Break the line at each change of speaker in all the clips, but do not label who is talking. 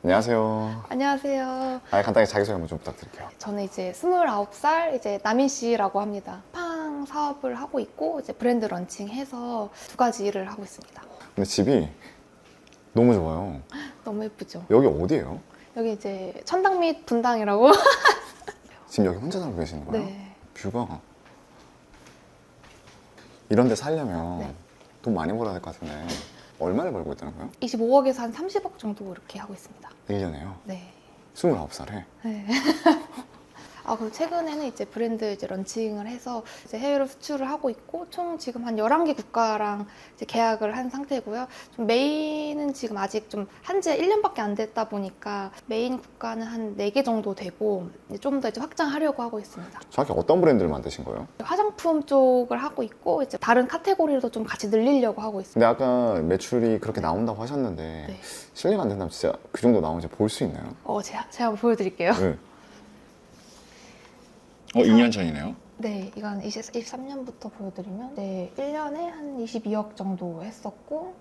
안녕하세요.
안녕하세요.
간단히 자기소개 한번 좀 부탁드릴게요.
저는 이제 29살 이제 남인 씨라고 합니다. 쿠팡 사업을 하고 있고 이제 브랜드 런칭해서 두 가지 일을 하고 있습니다.
근데 집이 너무 좋아요.
너무 예쁘죠?
여기 어디예요?
여기 이제 천당 및 분당이라고.
지금 여기 혼자 살고 계시는 거예요?
네.
뷰가 이런 데 살려면
네.
돈 많이 벌어야 될 것 같은데 얼마를 벌고 있다는 거예요?
25억에서 한 30억 정도 이렇게 하고 있습니다.
1년에요?
네.
29살에?
네. 그리고 최근에는 이제 브랜드 이제 런칭을 해서 이제 해외로 수출을 하고 있고 총 지금 한 11개 국가랑 이제 계약을 한 상태고요. 좀 메인은 지금 아직 좀 한지 1년밖에 안 됐다 보니까 메인 국가는 한 4개 정도 되고 좀 더 이제 확장하려고 하고 있습니다.
정확히 어떤 브랜드를 만드신 거예요?
화장품 쪽을 하고 있고 이제 다른 카테고리도 좀 같이 늘리려고 하고 있습니다.
근데 아까 매출이 그렇게 나온다고 하셨는데
네.
실례가 안 된다면 진짜 그 정도 나오는지 볼 수 있나요?
제가 한번 보여드릴게요.
네. 2년 전이네요.
네, 이건 23년부터 보여드리면 네, 1년에 한 22억 정도 했었고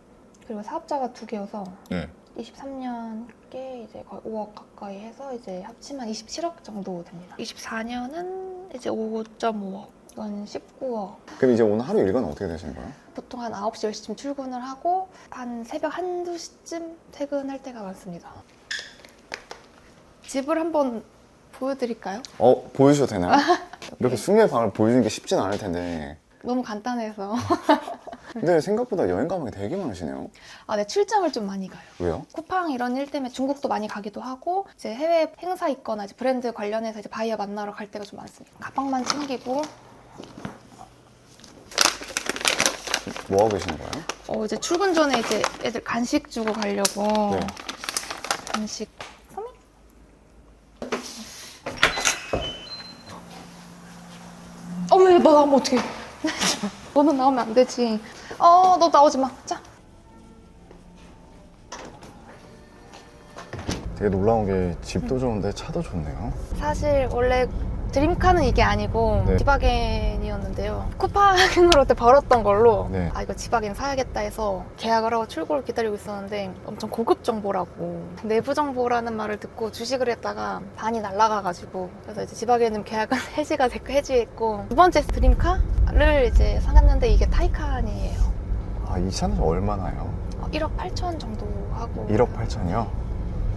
그리고 사업자가 2개여서
네.
23년께 이제 거의 5억 가까이 해서 이제 합치면 27억 정도 됩니다. 24년은 이제 5.5억, 이건 19억.
그럼 이제 오늘 하루 일과는 어떻게 되시는 거예요?
보통 한 9시, 10시쯤 출근을 하고 한 새벽 1~2시쯤 퇴근할 때가 많습니다. 집을 한번 보여드릴까요?
보여주셔도 되나요? 이렇게 숙녀의 방을 보여주는 게 쉽진 않을 텐데.
너무 간단해서.
근데 생각보다 여행 가방이 되게 많으시네요.
네, 출장을 좀 많이 가요.
왜요?
쿠팡 이런 일 때문에 중국도 많이 가기도 하고 이제 해외 행사 있거나 이제 브랜드 관련해서 이제 바이어 만나러 갈 때가 좀 많습니다. 가방만 챙기고
뭐 하고 계시는 거예요?
이제 출근 전에 이제 애들 간식 주고 가려고
네.
간식. 소미? 왜 너 나오면 어떡해? 너는 나오면 안 되지. 너 나오지 마. 자.
되게 놀라운 게 집도 좋은데 차도 좋네요.
사실 원래 드림카는 이게 아니고
네.
지바겐이었는데요. 쿠팡으로 그때 벌었던 걸로
네.
이거 지바겐 사야겠다 해서 계약을 하고 출고를 기다리고 있었는데 엄청 고급 정보라고 내부 정보라는 말을 듣고 주식을 했다가 반이 날아가가지고 그래서 이제 지바겐은 계약은 해지했고 두 번째 드림카를 이제 사갔는데 이게 타이칸이에요.
이 차는 얼마나요?
1억 8천 정도 하고
1억 8천이요?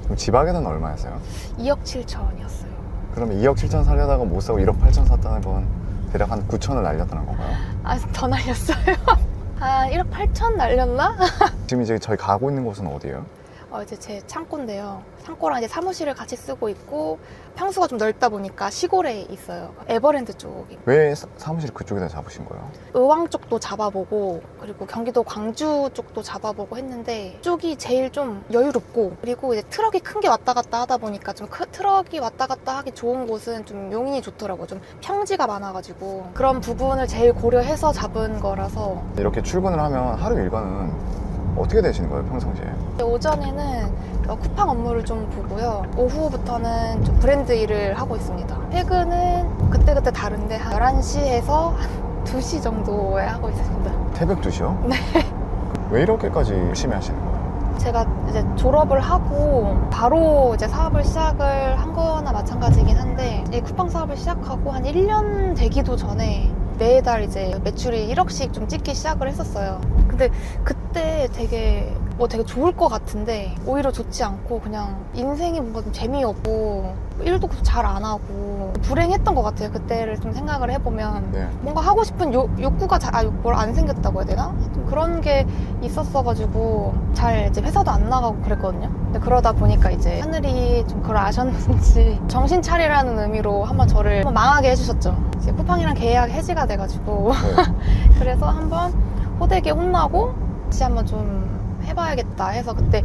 그럼 지박에는 얼마였어요?
2억 7천이었어요.
그러면 2억 7천 살려다가 못 사고 1억 8천 샀다는 건 대략 한 9천을 날렸다는 건가요?
더 날렸어요. 1억 8천 날렸나?
지금 이제 저희 가고 있는 곳은 어디예요?
이제 제 창고인데요. 창고랑 이제 사무실을 같이 쓰고 있고 평수가 좀 넓다 보니까 시골에 있어요. 에버랜드 쪽이.
왜 사무실 그쪽에다 잡으신 거예요?
의왕 쪽도 잡아보고 그리고 경기도 광주 쪽도 잡아보고 했는데 쪽이 제일 좀 여유롭고 그리고 이제 트럭이 큰 게 왔다 갔다 하다 보니까 좀 트럭이 왔다 갔다 하기 좋은 곳은 좀 용인이 좋더라고요. 좀 평지가 많아가지고 그런 부분을 제일 고려해서 잡은 거라서.
이렇게 출근을 하면 하루 일과는 어떻게 되시는 거예요, 평상시에?
오전에는 쿠팡 업무를 좀 보고요. 오후부터는 좀 브랜드 일을 하고 있습니다. 퇴근은 그때그때 다른데 한 11시에서 한 2시 정도에 하고 있습니다.
새벽 2시요?
네.
왜 이렇게까지 열심히 하시는 거예요?
제가 이제 졸업을 하고 바로 이제 사업을 시작을 한 거나 마찬가지긴 한데 이 쿠팡 사업을 시작하고 한 1년 되기도 전에 매달 이제 매출이 1억씩 좀 찍기 시작을 했었어요. 근데 그때 되게 좋을 것 같은데 오히려 좋지 않고 그냥 인생이 뭔가 좀 재미없고 일도 잘 안 하고 불행했던 것 같아요. 그때를 좀 생각을 해보면
네.
뭔가 하고 싶은 욕구가 뭘 안 생겼다고 해야 되나? 좀 그런 게 있었어가지고 잘 이제 회사도 안 나가고 그랬거든요. 근데 그러다 보니까 이제 하늘이 좀 그걸 아셨는지 정신 차리라는 의미로 한번 저를 한번 망하게 해주셨죠. 이제 쿠팡이랑 계약 해지가 돼가지고
네.
그래서 한번 호되게 혼나고 다시 한번 좀 해봐야겠다 해서 그때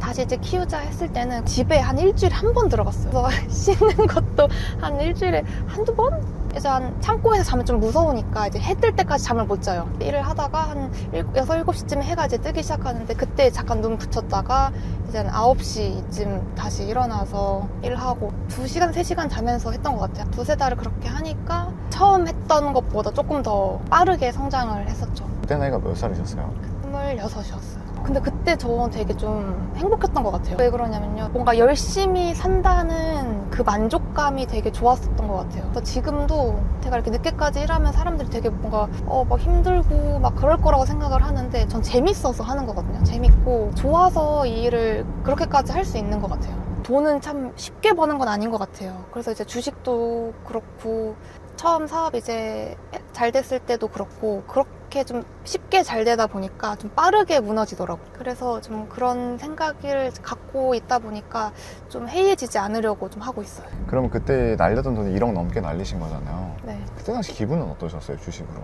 다시 이제 키우자 했을 때는 집에 한 일주일에 한 번 들어갔어요. 그래서 씻는 것도 한 일주일에 한두 번? 이제 창고에서 자면 좀 무서우니까 이제 해 뜰 때까지 잠을 못 자요. 일을 하다가 한 6, 7시쯤에 해가 이제 뜨기 시작하는데 그때 잠깐 눈 붙였다가 이제 한 9시쯤 다시 일어나서 일하고 2시간, 3시간 자면서 했던 것 같아요. 2~3달을 그렇게 하니까 처음 했던 것보다 조금 더 빠르게 성장을 했었죠.
그때 나이가 몇 살이셨어요?
26이었어요. 근데 그때 저 되게 좀 행복했던 것 같아요. 왜 그러냐면요. 뭔가 열심히 산다는 그 만족감이 되게 좋았었던 것 같아요. 그래서 지금도 제가 이렇게 늦게까지 일하면 사람들이 되게 뭔가 막 힘들고 막 그럴 거라고 생각을 하는데 전 재밌어서 하는 거거든요. 재밌고 좋아서 이 일을 그렇게까지 할 수 있는 것 같아요. 돈은 참 쉽게 버는 건 아닌 것 같아요. 그래서 이제 주식도 그렇고 처음 사업 이제 잘 됐을 때도 그렇고 그렇게 좀 쉽게 잘 되다 보니까 좀 빠르게 무너지더라고요. 그래서 좀 그런 생각을 갖고 있다 보니까 좀 해이해지지 않으려고 좀 하고 있어요.
그러면 그때 날렸던 돈이 1억 넘게 날리신 거잖아요.
네.
그때 당시 기분은 어떠셨어요, 주식으로?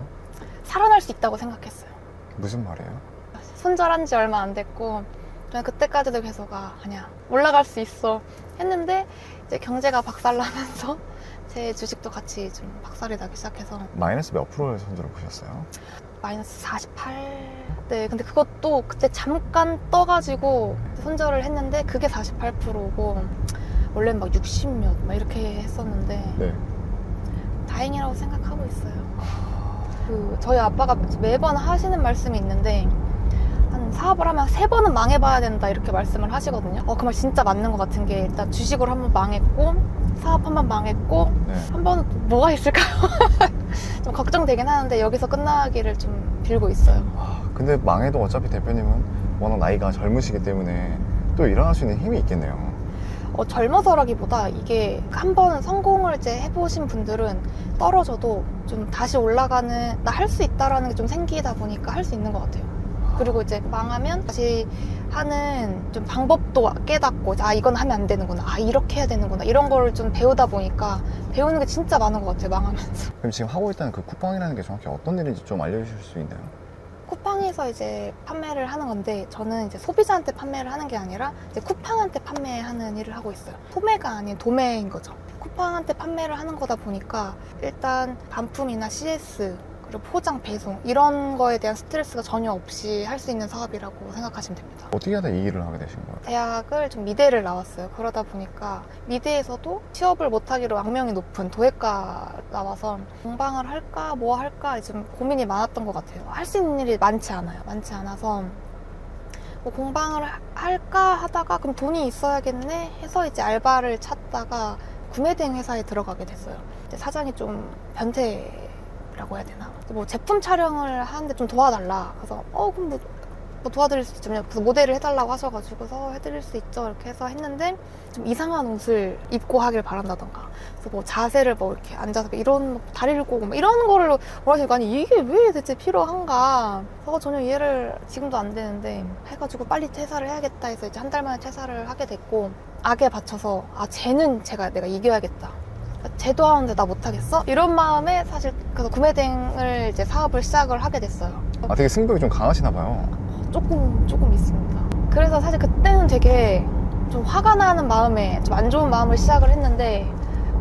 살아날 수 있다고 생각했어요.
무슨 말이에요?
손절한 지 얼마 안 됐고 저는 그때까지도 계속 아니야 올라갈 수 있어 했는데 이제 경제가 박살나면서 제 주식도 같이 좀 박살이 나기 시작해서
마이너스 몇 프로의 손절을 보셨어요?
마이너스 48. 네, 근데 그것도 그때 잠깐 떠가지고 손절을 했는데 그게 48%고 원래는 막 60몇 막 이렇게 했었는데
네.
다행이라고 생각하고 있어요. 저희 아빠가 매번 하시는 말씀이 있는데 한 사업을 하면 3번은 망해봐야 된다 이렇게 말씀을 하시거든요. 그 말 진짜 맞는 것 같은 게 일단 주식으로 한번 망했고 사업 한번 망했고
네.
한 번은 또 뭐가 있을까요? 좀 걱정되긴 하는데 여기서 끝나기를 좀 빌고 있어요.
근데 망해도 어차피 대표님은 워낙 나이가 젊으시기 때문에 또 일어날 수 있는 힘이 있겠네요.
젊어서라기보다 이게 한 번 성공을 이제 해보신 분들은 떨어져도 좀 다시 올라가는 나 할 수 있다라는 게 좀 생기다 보니까 할 수 있는 것 같아요. 그리고 이제 망하면 다시 하는 좀 방법도 깨닫고 이건 하면 안 되는구나, 이렇게 해야 되는구나 이런 걸 좀 배우다 보니까 배우는 게 진짜 많은 것 같아요. 망하면서.
그럼 지금 하고 있다는 그 쿠팡이라는 게 정확히 어떤 일인지 좀 알려주실 수 있나요?
쿠팡에서 이제 판매를 하는 건데 저는 이제 소비자한테 판매를 하는 게 아니라 이제 쿠팡한테 판매하는 일을 하고 있어요. 소매가 아닌 도매인 거죠. 쿠팡한테 판매를 하는 거다 보니까 일단 반품이나 CS 그리고 포장, 배송 이런 거에 대한 스트레스가 전혀 없이 할 수 있는 사업이라고 생각하시면 됩니다.
어떻게 하다 이 일을 하게 되신 거예요?
대학을 좀 미대를 나왔어요. 그러다 보니까 미대에서도 취업을 못하기로 악명이 높은 도예과 나와서 공방을 할까 뭐 할까 좀 고민이 많았던 것 같아요. 할 수 있는 일이 많지 않아요. 많지 않아서 뭐 공방을 할까 하다가 그럼 돈이 있어야겠네 해서 이제 알바를 찾다가 구매대행 회사에 들어가게 됐어요. 이제 사장이 좀 변태라고 해야 되나? 뭐 제품 촬영을 하는데 좀 도와달라. 그래서 그럼 뭐 도와드릴 수 있죠. 그래서 모델을 해달라고 하셔가지고서 해드릴 수 있죠. 이렇게 해서 했는데 좀 이상한 옷을 입고 하길 바란다던가. 그래서 뭐 자세를 뭐 이렇게 앉아서 이런 다리를 꼬고 이런 거를 원하시니까 아니 이게 왜 대체 필요한가. 그래서 전혀 이해를 지금도 안 되는데 해가지고 빨리 퇴사를 해야겠다 해서 이제 한 달 만에 퇴사를 하게 됐고 악에 받쳐서 쟤는 내가 이겨야겠다. 쟤도 하는데 나 못하겠어? 이런 마음에 사실 그래서 구매대행을 이제 사업을 시작을 하게 됐어요.
되게 승부욕이 좀 강하시나 봐요.
조금 있습니다. 그래서 사실 그때는 되게 좀 화가 나는 마음에 좀 안 좋은 마음을 시작을 했는데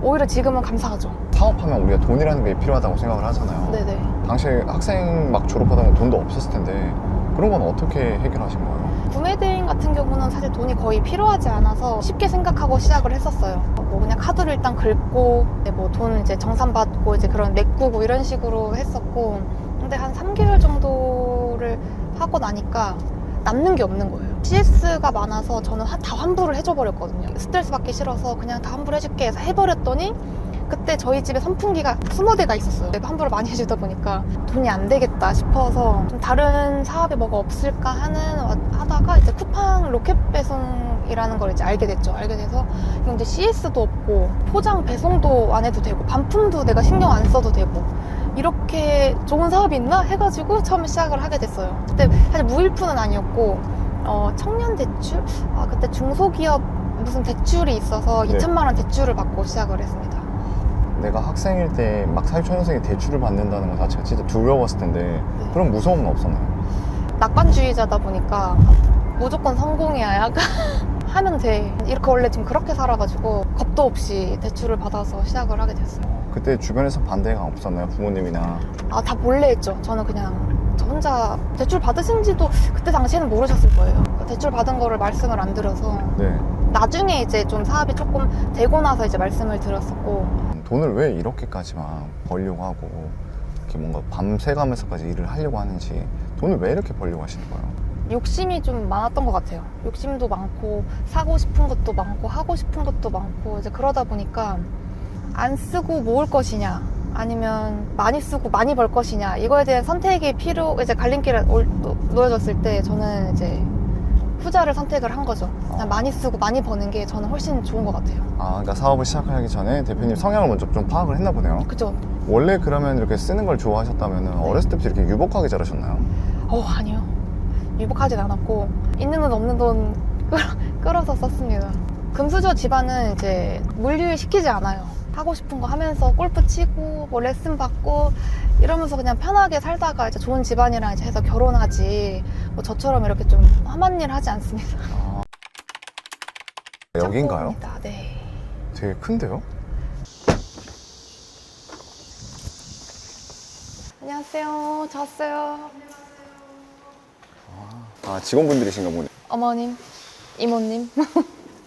오히려 지금은 감사하죠.
사업하면 우리가 돈이라는 게 필요하다고 생각을 하잖아요.
네네.
당시 학생 막 졸업하다 보면 돈도 없었을 텐데 그런 건 어떻게 해결하신 거예요?
구매대행 같은 경우는 사실 돈이 거의 필요하지 않아서 쉽게 생각하고 시작을 했었어요. 뭐 그냥 카드를 일단 긁고 뭐 돈 이제 정산받고 이제 그런 메꾸고 이런 식으로 했었고 근데 한 3개월 정도를 하고 나니까 남는 게 없는 거예요. CS가 많아서 저는 다 환불을 해줘 버렸거든요. 스트레스 받기 싫어서 그냥 다 환불해줄게 해서 해버렸더니 그때 저희 집에 선풍기가 20대가 있었어요. 환불을 많이 해주다 보니까 돈이 안 되겠다 싶어서 좀 다른 사업에 뭐가 없을까 하다가 이제 쿠팡 로켓 배송이라는 걸 이제 알게 됐죠. 알게 돼서 이제 CS도 없고 포장 배송도 안 해도 되고 반품도 내가 신경 안 써도 되고 이렇게 좋은 사업이 있나 해가지고 처음 시작을 하게 됐어요. 그때 사실 무일푼은 아니었고 청년 대출? 그때 중소기업 무슨 대출이 있어서
네.
2천만 원 대출을 받고 시작을 했습니다.
내가 학생일 때 막 사회초년생이 대출을 받는다는 것 자체가 진짜 두려웠을 텐데 그런 무서움은 없었나요?
낙관주의자다 보니까 무조건 성공이야 약간 하면 돼 이렇게 원래 좀 그렇게 살아가지고 겁도 없이 대출을 받아서 시작을 하게 됐어요.
그때 주변에서 반대가 없었나요? 부모님이나.
다 몰래 했죠. 저는 그냥 저 혼자 대출 받으신지도 그때 당시에는 모르셨을 거예요. 대출 받은 거를 말씀을 안 드려서
네.
나중에 이제 좀 사업이 조금 되고 나서 이제 말씀을 드렸었고
돈을 왜 이렇게까지만 벌려고 하고 이렇게 뭔가 밤새가면서까지 일을 하려고 하는지 돈을 왜 이렇게 벌려고 하시는 거예요?
욕심이 좀 많았던 것 같아요. 욕심도 많고 사고 싶은 것도 많고 하고 싶은 것도 많고 이제 그러다 보니까 안 쓰고 모을 것이냐 아니면 많이 쓰고 많이 벌 것이냐 이거에 대한 선택이 이제 갈림길에 놓여졌을 때 저는 이제 후자를 선택을 한 거죠. 그냥 많이 쓰고 많이 버는 게 저는 훨씬 좋은 것 같아요.
아, 그러니까 사업을 시작하기 전에 대표님 성향을 먼저 좀 파악을 했나 보네요.
그죠?
원래 그러면 이렇게 쓰는 걸 좋아하셨다면 어렸을 때부터 이렇게 유복하게 자라셨나요?
아니요. 유복하진 않았고 있는 돈 없는 돈 끌어서 썼습니다. 금수저 집안은 이제 물류일 시키지 않아요. 하고 싶은 거 하면서 골프 치고 뭐 레슨 받고 이러면서 그냥 편하게 살다가 이제 좋은 집안이랑 이제 해서 결혼하지 뭐 저처럼 이렇게 좀 험한 일 하지 않습니다.
아, 여긴가요?
작고입니다. 네.
되게 큰데요?
안녕하세요. 저 왔어요.
아, 직원분들이신가 보네.
어머님, 이모님.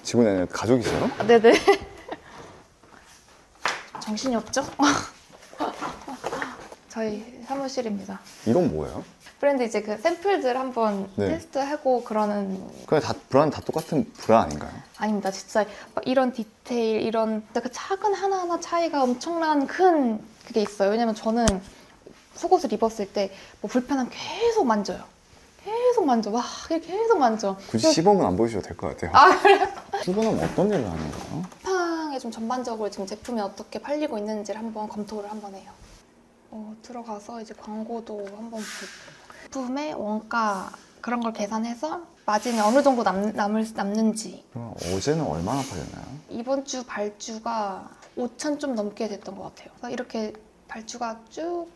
직원이 아니라 가족이세요?
네네. 정신이 없죠? 저희 사무실입니다.
이건 뭐예요?
브랜드 이제 그 샘플들 한번
네.
테스트하고 그러는
그냥 다 브라는 다 똑같은 브라 아닌가요?
아닙니다. 진짜 막 이런 디테일, 이런 그 작은 하나하나 차이가 엄청난 큰 그게 있어요. 왜냐면 저는 속옷을 입었을 때 뭐 불편함 계속 만져요. 계속 만져. 와, 계속 만져.
굳이 시범은 안 보여주셔도 될 것 같아요.
아, 그래요?
시범은 어떤 일을 하는 거예요?
쿠팡에 좀 전반적으로 지금 제품이 어떻게 팔리고 있는지를 한번 검토를 한번 해요. 들어가서 이제 광고도 한번 보고 제품의 원가 그런 걸 계산해서 마진이 어느 정도 남는지.
그럼 어제는 얼마나 팔렸나요?
이번 주 발주가 5천 좀 넘게 됐던 것 같아요. 그래서 이렇게 발주가 쭉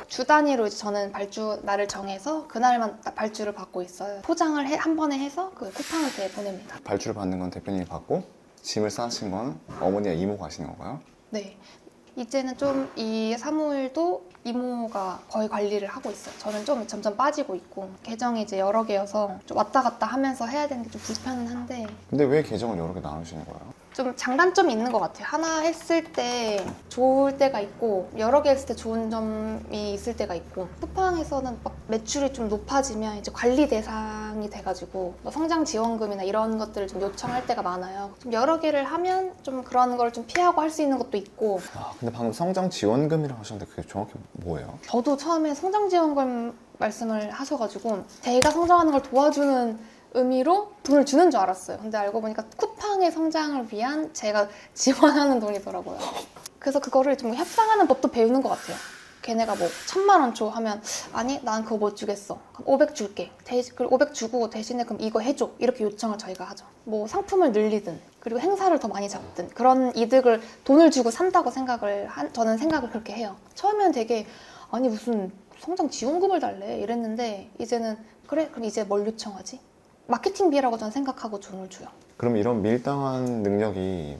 주 단위로 이제 저는 발주 날을 정해서 그날만 발주를 받고 있어요. 포장을 한 번에 해서 그 쿠팡한테 보냅니다.
발주를 받는 건 대표님이 받고 짐을 싸신 건 어머니와 이모가 하시는 건가요?
네. 이제는 좀 이 사무일도 이모가 거의 관리를 하고 있어요. 저는 좀 점점 빠지고 있고 계정이 이제 여러 개여서 좀 왔다 갔다 하면서 해야 되는 게 좀 불편은 한데
근데 왜 계정을 여러 개 나누시는 거예요?
좀 장단점이 있는 것 같아요. 하나 했을 때 좋을 때가 있고 여러 개 했을 때 좋은 점이 있을 때가 있고 쿠팡에서는 막 매출이 좀 높아지면 이제 관리 대상이 돼가지고 뭐 성장 지원금이나 이런 것들을 좀 요청할 때가 많아요. 좀 여러 개를 하면 좀 그런 걸 좀 피하고 할 수 있는 것도 있고
아, 근데 방금 성장 지원금이라고 하셨는데 그게 정확히 뭐예요?
저도 처음에 성장 지원금 말씀을 하셔가지고 제가 성장하는 걸 도와주는 의미로 돈을 주는 줄 알았어요. 근데 알고 보니까 쿠팡의 성장을 위한 제가 지원하는 돈이더라고요. 그래서 그거를 좀 협상하는 법도 배우는 것 같아요. 걔네가 뭐 1,000만 원 줘 하면 아니 난 그거 못 주겠어. 그럼 500 줄게. 500 주고 대신에 그럼 이거 해줘. 이렇게 요청을 저희가 하죠. 뭐 상품을 늘리든 그리고 행사를 더 많이 잡든 그런 이득을 돈을 주고 산다고 저는 생각을 그렇게 해요. 처음에는 되게 아니 무슨 성장 지원금을 달래 이랬는데 이제는 그래 그럼 이제 뭘 요청하지? 마케팅비라고 저는 생각하고 돈을 줘요.
그럼 이런 밀당한 능력이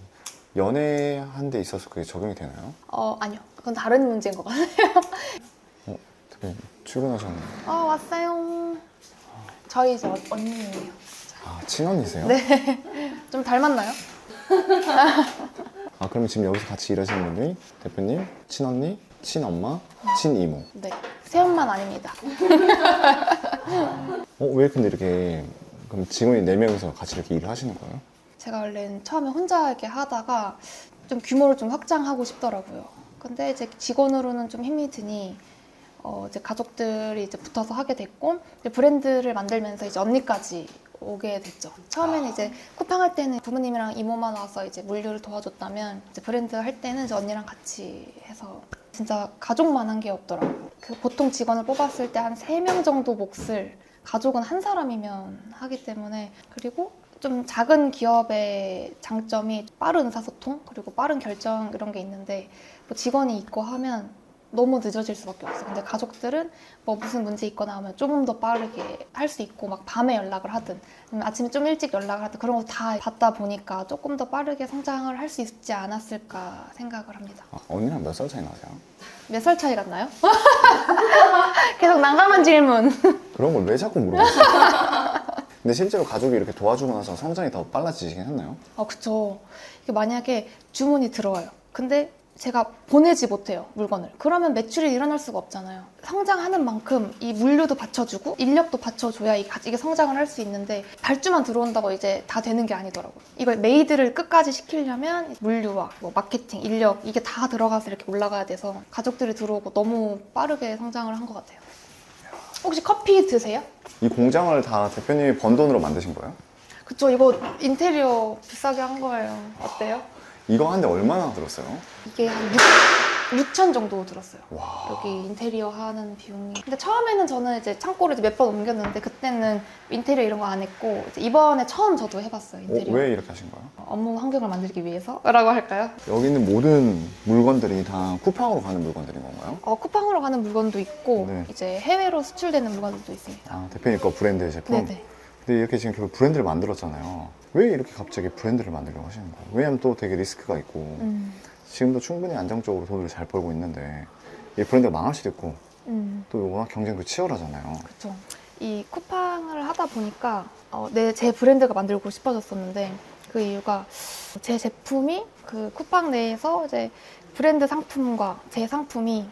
연애한 데 있어서 그게 적용이 되나요?
아니요. 그건 다른 문제인 것 같아요.
대표님 출근하셨나요?
왔어요. 저희 이제 언니예요.
아, 친언니세요?
네. 좀 닮았나요?
아, 그럼 지금 여기서 같이 일하시는 분들이 대표님, 친언니, 친엄마, 친이모.
네. 새엄마는 아닙니다.
왜 근데 이렇게 그럼 직원이 4명이서 같이 이렇게 일을 하시는 거예요?
제가 원래는 처음에 혼자 이렇게 하다가 좀 규모를 좀 확장하고 싶더라고요. 근데 이제 직원으로는 좀 힘이 드니 이제 가족들이 이제 붙어서 하게 됐고 이제 브랜드를 만들면서 이제 언니까지 오게 됐죠. 처음에는 이제 쿠팡 할 때는 부모님이랑 이모만 와서 이제 물류를 도와줬다면 이제 브랜드 할 때는 이제 언니랑 같이 해서 진짜 가족만 한 게 없더라고요. 그 보통 직원을 뽑았을 때 한 3명 정도 몫을 가족은 한 사람이면 하기 때문에 그리고 좀 작은 기업의 장점이 빠른 의사소통 그리고 빠른 결정 이런 게 있는데 뭐 직원이 있고 하면 너무 늦어질 수밖에 없어. 근데 가족들은 뭐 무슨 문제 있거나 하면 조금 더 빠르게 할 수 있고 막 밤에 연락을 하든 아니면 아침에 좀 일찍 연락을 하든 그런 거 다 받다 보니까 조금 더 빠르게 성장을 할 수 있지 않았을까 생각을 합니다.
언니랑 몇 살 차이 나세요?
몇 살 차이 같나요? 계속 난감한 질문.
그런 걸 왜 자꾸 물어보세요? 근데 실제로 가족이 이렇게 도와주고 나서 성장이 더 빨라지긴 했나요?
그쵸. 이게 만약에 주문이 들어와요. 근데 제가 보내지 못해요, 물건을. 그러면 매출이 일어날 수가 없잖아요. 성장하는 만큼 이 물류도 받쳐주고 인력도 받쳐줘야 이게 성장을 할 수 있는데 발주만 들어온다고 이제 다 되는 게 아니더라고요. 이걸 메이드를 끝까지 시키려면 물류와 뭐 마케팅, 인력 이게 다 들어가서 이렇게 올라가야 돼서 가족들이 들어오고 너무 빠르게 성장을 한 것 같아요. 혹시 커피 드세요?
이 공장을 다 대표님이 번 돈으로 만드신 거예요?
그쵸, 이거 인테리어 비싸게 한 거예요. 어때요?
이거 하는데 얼마나 들었어요?
이게 한 6천 정도 들었어요.
와.
여기 인테리어 하는 비용이. 근데 처음에는 저는 이제 창고를 몇 번 옮겼는데 그때는 인테리어 이런 거 안 했고 이제 이번에 처음 저도 해봤어요, 인테리어.
왜 이렇게 하신 거예요?
업무 환경을 만들기 위해서라고 할까요?
여기 있는 모든 물건들이 다 쿠팡으로 가는 물건들인 건가요?
쿠팡으로 가는 물건도 있고
네.
이제 해외로 수출되는 물건들도 있습니다.
아, 대표님 거 브랜드 제품?
네네.
근데 이렇게 지금 결국 브랜드를 만들었잖아요. 왜 이렇게 갑자기 브랜드를 만들려고 하시는 거예요? 왜냐면 또 되게 리스크가 있고 지금도 충분히 안정적으로 돈을 잘 벌고 있는데 이 브랜드가 망할 수도 있고 또 워낙 경쟁도 치열하잖아요.
그렇죠. 이 쿠팡을 하다 보니까 제 브랜드가 만들고 싶어졌었는데 그 이유가 제 제품이 그 쿠팡 내에서 이제 브랜드 상품과 제 상품이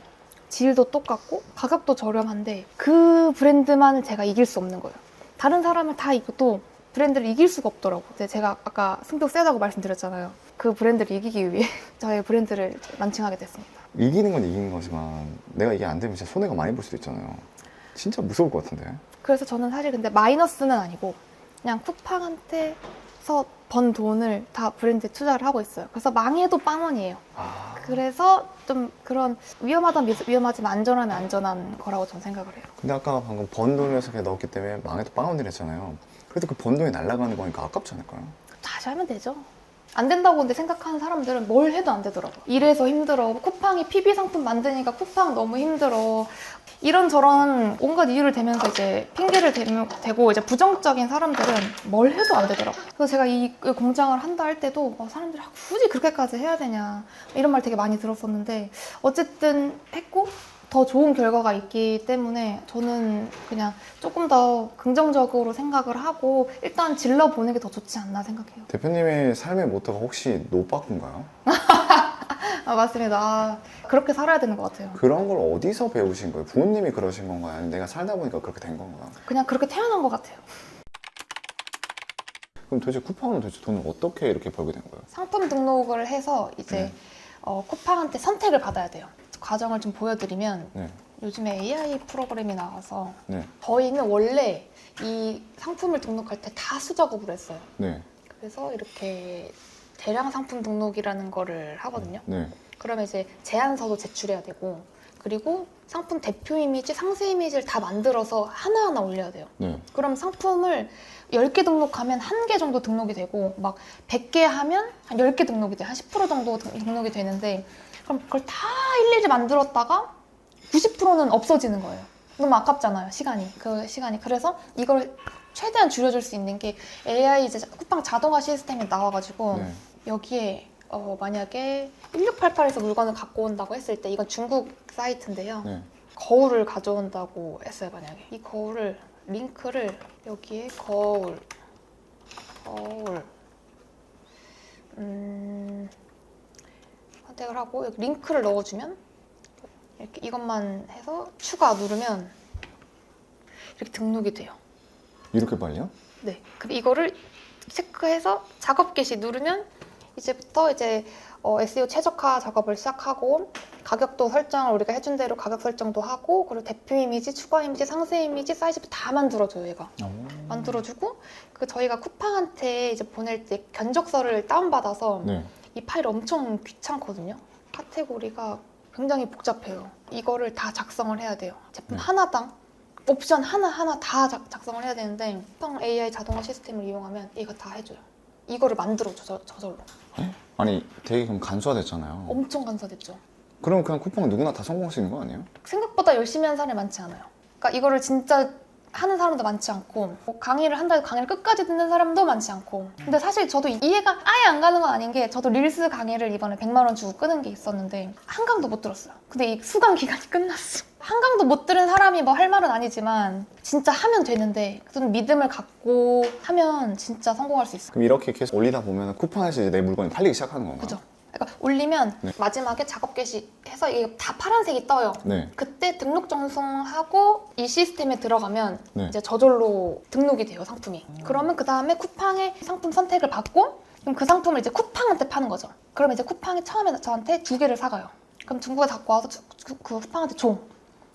질도 똑같고 가격도 저렴한데 그 브랜드만을 제가 이길 수 없는 거예요. 다른 사람을 다 이겨도 브랜드를 이길 수가 없더라고요. 근데 제가 아까 승격 세다고 말씀드렸잖아요. 그 브랜드를 이기기 위해 저의 브랜드를 런칭하게 됐습니다.
이기는 건 이기는 거지만 내가 이게 안 되면 진짜 손해가 많이 볼 수도 있잖아요. 진짜 무서울 것 같은데.
그래서 저는 사실 근데 마이너스는 아니고 그냥 쿠팡한테서 번 돈을 다 브랜드에 투자를 하고 있어요. 그래서 망해도 빵원이에요. 그래서 좀 그런 위험하다면 위험하지만 안전하면 안전한 거라고 저는 생각을 해요.
근데 아까 방금 번 돈에서 그냥 넣었기 때문에 망해도 빵원들 했잖아요. 그래도 그 번 돈이 날아가는 거니까 아깝지 않을까요?
다시 하면 되죠. 안 된다고 근데 생각하는 사람들은 뭘 해도 안 되더라고. 이래서 힘들어. 쿠팡이 PB 상품 만드니까 쿠팡 너무 힘들어. 이런저런 온갖 이유를 대면서 이제 핑계를 대고 이제 부정적인 사람들은 뭘 해도 안 되더라고. 그래서 제가 이 공장을 한다 할 때도 사람들이 굳이 그렇게까지 해야 되냐 이런 말 되게 많이 들었었는데 어쨌든 했고 더 좋은 결과가 있기 때문에 저는 그냥 조금 더 긍정적으로 생각을 하고 일단 질러보는 게 더 좋지 않나 생각해요.
대표님의 삶의 모토가 혹시 노빠꾸인가요?
맞습니다. 그렇게 살아야 되는 것 같아요.
그런 걸 어디서 배우신 거예요? 부모님이 그러신 건가요? 아니면 내가 살다 보니까 그렇게 된 건가요?
그냥 그렇게 태어난 것 같아요.
그럼 도대체 쿠팡은 도대체 돈을 어떻게 이렇게 벌게 된 거예요?
상품 등록을 해서 이제 쿠팡한테 선택을 받아야 돼요. 과정을 좀 보여드리면
네.
요즘에 AI 프로그램이 나와서
네.
저희는 원래 이 상품을 등록할 때 다 수작업으로 했어요.
네.
그래서 이렇게 대량 상품 등록이라는 거를 하거든요.
네.
그러면 이제 제안서도 제출해야 되고 그리고 상품 대표 이미지, 상세 이미지를 다 만들어서 하나하나 올려야 돼요.
네.
그럼 상품을 10개 등록하면 1개 정도 등록이 되고 막 100개 하면 한 10개 등록이 돼. 한 10% 정도 등록이 되는데 그럼 그걸 다 일일이 만들었다가 90%는 없어지는 거예요. 너무 아깝잖아요, 시간이. 그래서 이걸 최대한 줄여줄 수 있는 게 AI 이제 쿠팡 자동화 시스템이 나와가지고
네.
여기에 만약에 1688에서 물건을 갖고 온다고 했을 때 이건 중국 사이트인데요.
네.
거울을 가져온다고 했어요, 만약에. 이 거울을 링크를 여기에 거울 선택을 하고 여기 링크를 넣어주면 이렇게 이것만 해서 추가 누르면 이렇게 등록이 돼요.
이렇게 빨리요?
네. 그럼 이거를 체크해서 작업 개시 누르면 이제부터 이제 SEO 최적화 작업을 시작하고 가격도 설정을 우리가 해준 대로 가격 설정도 하고 그리고 대표 이미지, 추가 이미지, 상세 이미지, 사이즈도 다 만들어줘요, 얘가. 만들어주고 저희가 쿠팡한테 이제 보낼 때 견적서를 다운받아서
네.
이 파일이 엄청 귀찮거든요. 카테고리가 굉장히 복잡해요. 이거를 다 작성을 해야 돼요. 제품 하나당 옵션 하나하나 다 작성을 해야 되는데 쿠팡 AI 자동화 시스템을 이용하면 얘가 다 해줘요. 이거를 만들어줘, 저절로.
아니 되게 그럼 간소화됐잖아요.
엄청 간소화됐죠.
그럼 그냥 쿠팡은 누구나 다 성공할 수 있는 거 아니에요?
생각보다 열심히 하는 사람이 많지 않아요. 그러니까 이거를 진짜 하는 사람도 많지 않고 강의를 한다고 강의를 끝까지 듣는 사람도 많지 않고 근데 사실 저도 이해가 아예 안 가는 건 아닌 게 저도 릴스 강의를 이번에 100만 원 주고 끄는 게 있었는데 한 강도 못 들었어요. 근데 이 수강 기간이 끝났어. 한 강도 못 들은 사람이 뭐 할 말은 아니지만 진짜 하면 되는데 그런 믿음을 갖고 하면 진짜 성공할 수 있어요.
그럼 이렇게 계속 올리다 보면 쿠팡에서 이제 내 물건이 팔리기 시작하는 건가요?
그죠? 그러니까 올리면
네.
마지막에 작업 개시 해서 이게 다 파란색이 떠요.
네.
그때 등록 전송하고 이 시스템에 들어가면
네.
이제 저절로 등록이 돼요, 상품이. 그러면 그 다음에 쿠팡의 상품 선택을 받고 그럼 그 상품을 이제 쿠팡한테 파는 거죠. 그러면 이제 쿠팡이 처음에 저한테 2개를 사가요. 그럼 중국에 갖고 와서 그 쿠팡한테 줘.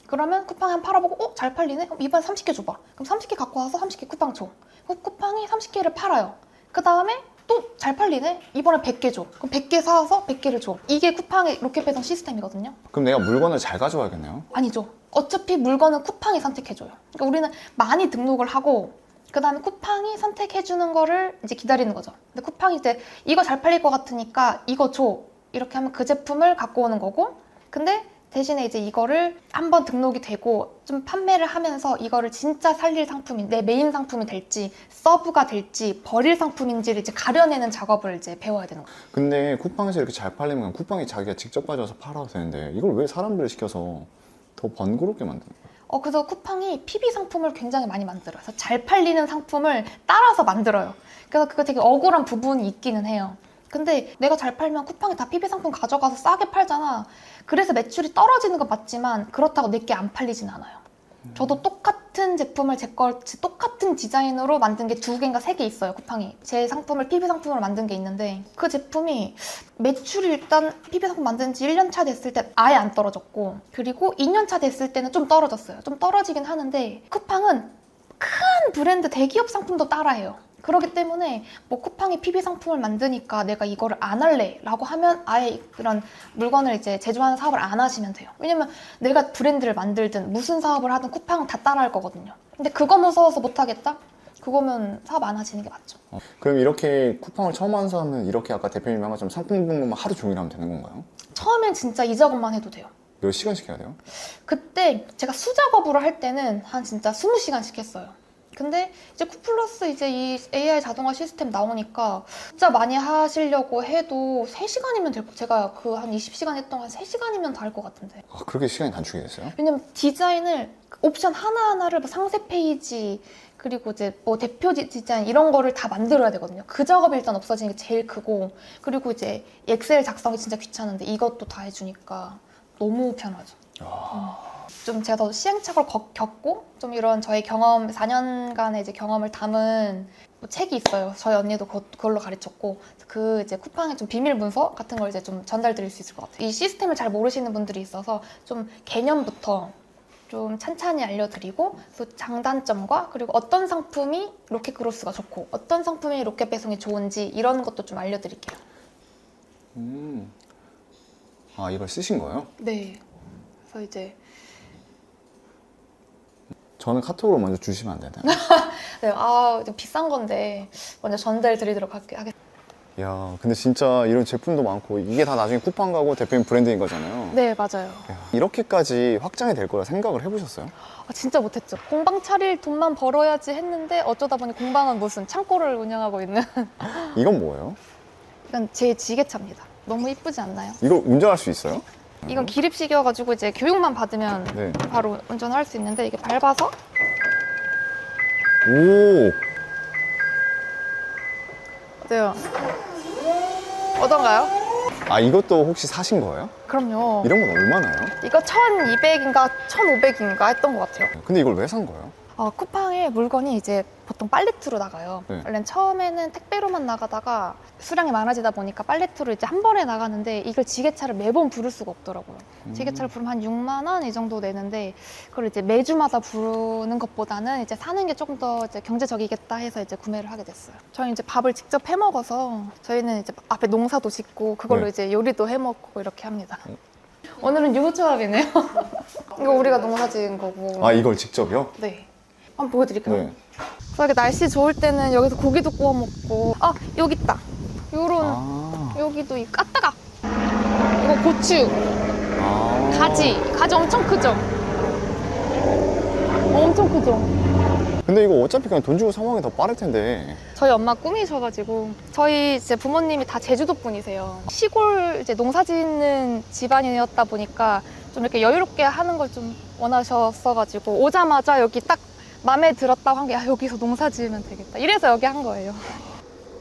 그러면 쿠팡이 한번 팔아보고 잘 팔리네? 그럼 이번에 30개 줘봐. 그럼 30개 갖고 와서 30개 쿠팡 줘. 그럼 쿠팡이 30개를 팔아요. 그 다음에 또 잘 팔리네? 이번에 100개 줘. 그럼 100개 사와서 100개를 줘. 이게 쿠팡의 로켓 배송 시스템이거든요.
그럼 내가 물건을 잘 가져와야겠네요.
아니죠. 어차피 물건은 쿠팡이 선택해줘요. 그러니까 우리는 많이 등록을 하고 그 다음에 쿠팡이 선택해주는 거를 이제 기다리는 거죠. 근데 쿠팡이 이제 이거 잘 팔릴 것 같으니까 이거 줘. 이렇게 하면 그 제품을 갖고 오는 거고 근데 대신에 이제 이거를 한번 등록이 되고 좀 판매를 하면서 이거를 진짜 살릴 상품이 내 메인 상품이 될지 서브가 될지 버릴 상품인지를 이제 가려내는 작업을 이제 배워야 되는 거예요.
근데 쿠팡에서 이렇게 잘 팔리면 쿠팡이 자기가 직접 가져와서 팔아도 되는데 이걸 왜 사람들을 시켜서 더 번거롭게 만드는 거야?
그래서 쿠팡이 PB 상품을 굉장히 많이 만들어요. 그래서 잘 팔리는 상품을 따라서 만들어요. 그래서 그거 되게 억울한 부분이 있기는 해요. 근데 내가 잘 팔면 쿠팡이 다 PB 상품 가져가서 싸게 팔잖아. 그래서 매출이 떨어지는 건 맞지만 그렇다고 내게 안 팔리진 않아요. 저도 똑같은 제품을 제 걸 똑같은 디자인으로 만든 게 2개인가 3개 있어요, 쿠팡이. 제 상품을 PB 상품으로 만든 게 있는데 그 제품이 매출이 일단 PB 상품 만든 지 1년 차 됐을 때 아예 안 떨어졌고 그리고 2년 차 됐을 때는 좀 떨어졌어요. 좀 떨어지긴 하는데 쿠팡은 큰 브랜드 대기업 상품도 따라해요. 그렇기 때문에 뭐 쿠팡이 PB 상품을 만드니까 내가 이거를 안 할래 라고 하면 아예 그런 물건을 이제 제조하는 사업을 안 하시면 돼요. 왜냐면 내가 브랜드를 만들든 무슨 사업을 하든 쿠팡은 다 따라할 거거든요. 근데 그거 무서워서 못 하겠다? 그거면 사업 안 하시는 게 맞죠.
그럼 이렇게 쿠팡을 처음 하는 사람은 이렇게 아까 대표님이 한 것처럼 상품 등록만 하루 종일 하면 되는 건가요?
처음엔 진짜 이 작업만 해도 돼요.
몇 시간씩 해야 돼요?
그때 제가 수작업으로 할 때는 한 진짜 20시간씩 했어요. 근데 이제 쿠플러스 이제 이 AI 자동화 시스템 나오니까 진짜 많이 하시려고 해도 3시간이면 될 거. 제가 그 한 20시간 했던 한 3시간이면 다 할 것 같은데.
아, 그렇게 시간이 단축이 됐어요?
왜냐면 디자인을 옵션 하나하나를 뭐 상세 페이지 그리고 이제 뭐 대표 디자인 이런 거를 다 만들어야 되거든요. 그 작업이 일단 없어지는 게 제일 크고 그리고 이제 엑셀 작성이 진짜 귀찮은데 이것도 다 해주니까 너무 편하죠. 좀 제가 더 시행착오를 겪고 좀 이런 저의 경험 4년간의 이제 경험을 담은 뭐 책이 있어요. 저희 언니도 그걸로 가르쳤고 그 이제 쿠팡의 좀 비밀 문서 같은 걸 이제 좀 전달드릴 수 있을 것 같아요. 이 시스템을 잘 모르시는 분들이 있어서 좀 개념부터 좀 찬찬히 알려드리고 또 장단점과 그리고 어떤 상품이 로켓크로스가 좋고 어떤 상품이 로켓 배송이 좋은지 이런 것도 좀 알려드릴게요.
아, 이걸 쓰신 거예요?
네. 그래서 이제
저는 카톡으로 먼저 주시면 안 되나요?
네, 좀 비싼 건데 먼저 전달드리도록 하겠습니다.
야, 근데 진짜 이런 제품도 많고 이게 다 나중에 쿠팡 가고 대표님 브랜드인 거잖아요.
네, 맞아요.
야, 이렇게까지 확장이 될 거라 생각을 해보셨어요?
진짜 못했죠. 공방 차릴 돈만 벌어야지 했는데 어쩌다 보니 공방은 무슨 창고를 운영하고 있는
이건 뭐예요?
이건 제 지게차입니다. 너무 이쁘지 않나요?
이걸 운전할 수 있어요?
이건 기립식이어가지고 이제 교육만 받으면
네.
바로 운전할 수 있는데 이게 밟아서
오,
어때요? 어떤가요?
아, 이것도 혹시 사신 거예요?
그럼요.
이런 건 얼마나요?
이거 1200인가 1500인가 했던 것 같아요.
근데 이걸 왜 산 거예요?
쿠팡에 물건이 이제 보통 팔레트로 나가요.
네.
원래는 처음에는 택배로만 나가다가 수량이 많아지다 보니까 팔레트로 이제 한 번에 나가는데 이걸 지게차를 매번 부를 수가 없더라고요. 지게차를 부르면 한 6만 원 이 정도 내는데 그걸 이제 매주마다 부르는 것보다는 이제 사는 게 조금 더 이제 경제적이겠다 해서 이제 구매를 하게 됐어요. 저희 이제 밥을 직접 해 먹어서 저희는 이제 앞에 농사도 짓고 그걸로
네.
이제 요리도 해 먹고 이렇게 합니다. 오늘은 유부초밥이네요. 이거 우리가 농사 지은 거고.
아, 이걸 직접요?
네. 한번 보여드릴까요?
네.
이렇게 날씨 좋을 때는 여기서 고기도 구워 먹고 여기 있다. 요런
아,
여기도 이 까따가 이거 고추
아.
가지 엄청 크죠? 엄청 크죠?
근데 이거 어차피 그냥 돈 주고 사 먹으면 더 빠를 텐데.
저희 엄마 꿈이셔가지고 저희 이제 부모님이 다 제주도 분이세요. 시골 이제 농사 짓는 집안이었다 보니까 좀 이렇게 여유롭게 하는 걸 좀 원하셨어가지고 오자마자 여기 딱 마음에 들었다고 한 게 여기서 농사 지으면 되겠다. 이래서 여기 한 거예요.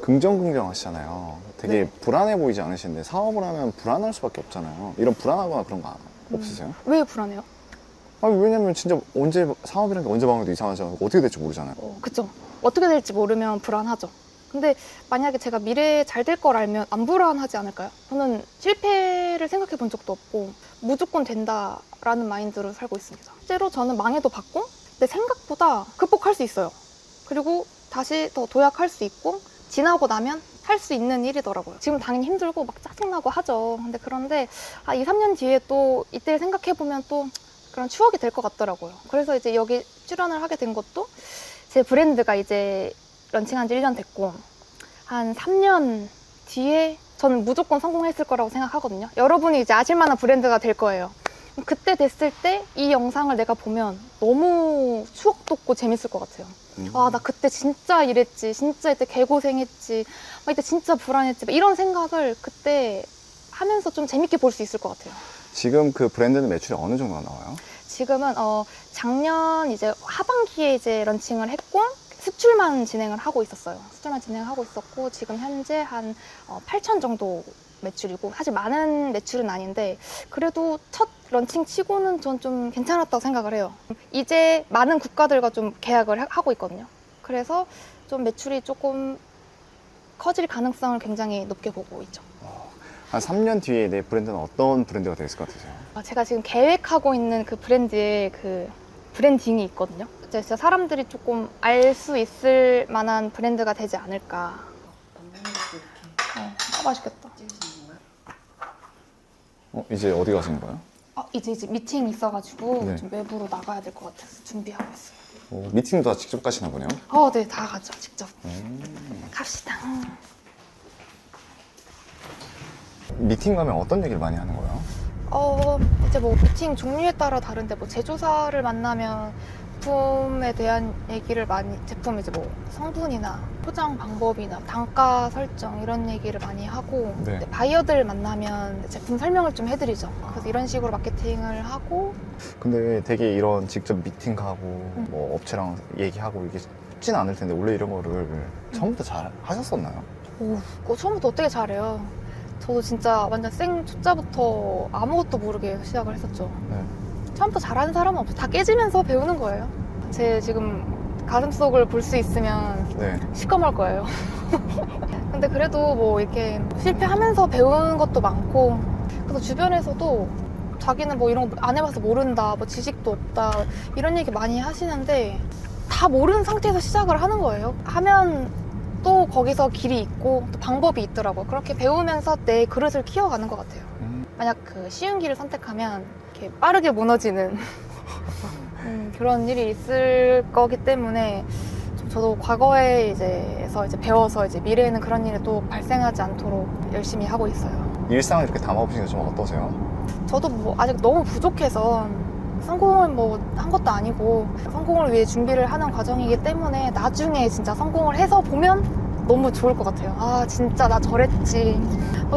긍정하시잖아요. 되게
네.
불안해 보이지 않으신데 사업을 하면 불안할 수밖에 없잖아요. 이런 불안하거나 그런 거 없으세요?
왜 불안해요?
아니, 왜냐면 진짜 언제 사업이라는 게 언제 망해도 이상하잖아요. 어떻게 될지 모르잖아요.
그쵸. 어떻게 될지 모르면 불안하죠. 근데 만약에 제가 미래에 잘 될 걸 알면 안 불안하지 않을까요? 저는 실패를 생각해 본 적도 없고 무조건 된다라는 마인드로 살고 있습니다. 실제로 저는 망해도 봤고 내 생각보다 극복할 수 있어요. 그리고 다시 더 도약할 수 있고 지나고 나면 할 수 있는 일이더라고요. 지금 당연히 힘들고 막 짜증나고 하죠. 그런데 2, 3년 뒤에 또 이때를 생각해 보면 또 그런 추억이 될 것 같더라고요. 그래서 이제 여기 출연을 하게 된 것도 제 브랜드가 이제 런칭한 지 1년 됐고 한 3년 뒤에 저는 무조건 성공했을 거라고 생각하거든요. 여러분이 이제 아실 만한 브랜드가 될 거예요. 그때 됐을 때 이 영상을 내가 보면 너무 추억 돋고 재밌을 것 같아요. 아, 나 그때 진짜 이랬지. 진짜 이때 개고생했지. 이때 진짜 불안했지. 이런 생각을 그때 하면서 좀 재밌게 볼 수 있을 것 같아요.
지금 그 브랜드는 매출이 어느 정도가 나와요?
지금은 작년 이제 하반기에 이제 런칭을 했고 수출만 진행을 하고 있었어요. 수출만 진행하고 있었고 지금 현재 한 8천 정도 매출이고 사실 많은 매출은 아닌데 그래도 첫 런칭 치고는 전 좀 괜찮았다고 생각을 해요. 이제 많은 국가들과 좀 계약을 하고 있거든요. 그래서 좀 매출이 조금 커질 가능성을 굉장히 높게 보고 있죠.
한 3년 뒤에 내 브랜드는 어떤 브랜드가 됐을 것 같으세요?
제가 지금 계획하고 있는 그 브랜드의 그 브랜딩이 있거든요. 진짜 사람들이 조금 알 수 있을 만한 브랜드가 되지 않을까. 맛있겠다.
이제 어디 가시는 거예요?
이제 미팅 있어가지고
네.
좀 외부로 나가야 될 것 같아서 준비하고 있어요.
미팅도 다 직접 가시나 보네요?
네, 다 가죠, 직접. 갑시다.
미팅 가면 어떤 얘기를 많이 하는 거예요?
이제 뭐 미팅 종류에 따라 다른데 뭐 제조사를 만나면 제품에 대한 얘기를 많이, 제품 이제 뭐 성분이나 포장 방법이나 단가 설정 이런 얘기를 많이 하고
네.
바이어들 만나면 제품 설명을 좀 해드리죠. 그래서 이런 식으로 마케팅을 하고.
근데 되게 이런 직접 미팅 가고 뭐 업체랑 얘기하고 이게 쉽진 않을 텐데 원래 이런 거를 처음부터 잘 하셨었나요?
처음부터 어떻게 잘해요. 저도 진짜 완전 생 초짜부터 아무것도 모르게 시작을 했었죠.
네.
처음부터 잘하는 사람은 없어요. 다 깨지면서 배우는 거예요. 제 지금 가슴속을 볼 수 있으면
네.
시꺼멀 거예요. 근데 그래도 뭐 이렇게 실패하면서 배우는 것도 많고, 그래서 주변에서도 자기는 뭐 이런 거 안 해봐서 모른다, 뭐 지식도 없다 이런 얘기 많이 하시는데 다 모르는 상태에서 시작을 하는 거예요. 하면 또 거기서 길이 있고 또 방법이 있더라고요. 그렇게 배우면서 내 그릇을 키워가는 것 같아요. 만약 그 쉬운 길을 선택하면 이렇게 빠르게 무너지는 그런 일이 있을 거기 때문에 저도 과거에 이제 배워서 이제 미래에는 그런 일이 또 발생하지 않도록 열심히 하고 있어요.
일상을 이렇게 담아보시니까 좀 어떠세요?
저도 뭐 아직 너무 부족해서 성공을 뭐 한 것도 아니고 성공을 위해 준비를 하는 과정이기 때문에 나중에 진짜 성공을 해서 보면 너무 좋을 것 같아요. 아, 진짜 나 저랬지.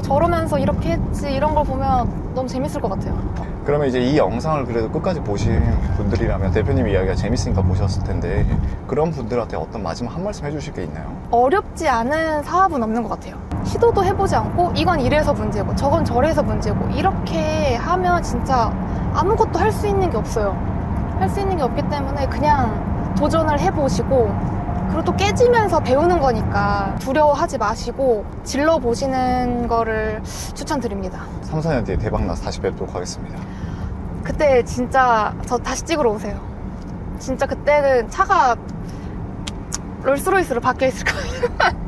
저러면서 이렇게 했지. 이런 걸 보면 너무 재밌을 것 같아요.
그러면 이제 이 영상을 그래도 끝까지 보신 분들이라면 대표님 이야기가 재밌으니까 보셨을 텐데 그런 분들한테 어떤 마지막 한 말씀 해주실 게 있나요?
어렵지 않은 사업은 없는 것 같아요. 시도도 해보지 않고 이건 이래서 문제고 저건 저래서 문제고 이렇게 하면 진짜 아무것도 할 수 있는 게 없어요. 할 수 있는 게 없기 때문에 그냥 도전을 해보시고 그리고 또 깨지면서 배우는 거니까 두려워하지 마시고 질러보시는 거를 추천드립니다.
3, 4년 뒤에 대박나서 다시 뵙도록 하겠습니다.
그때 진짜 저 다시 찍으러 오세요. 진짜 그때는 차가 롤스로이스로 바뀌어 있을 거예요.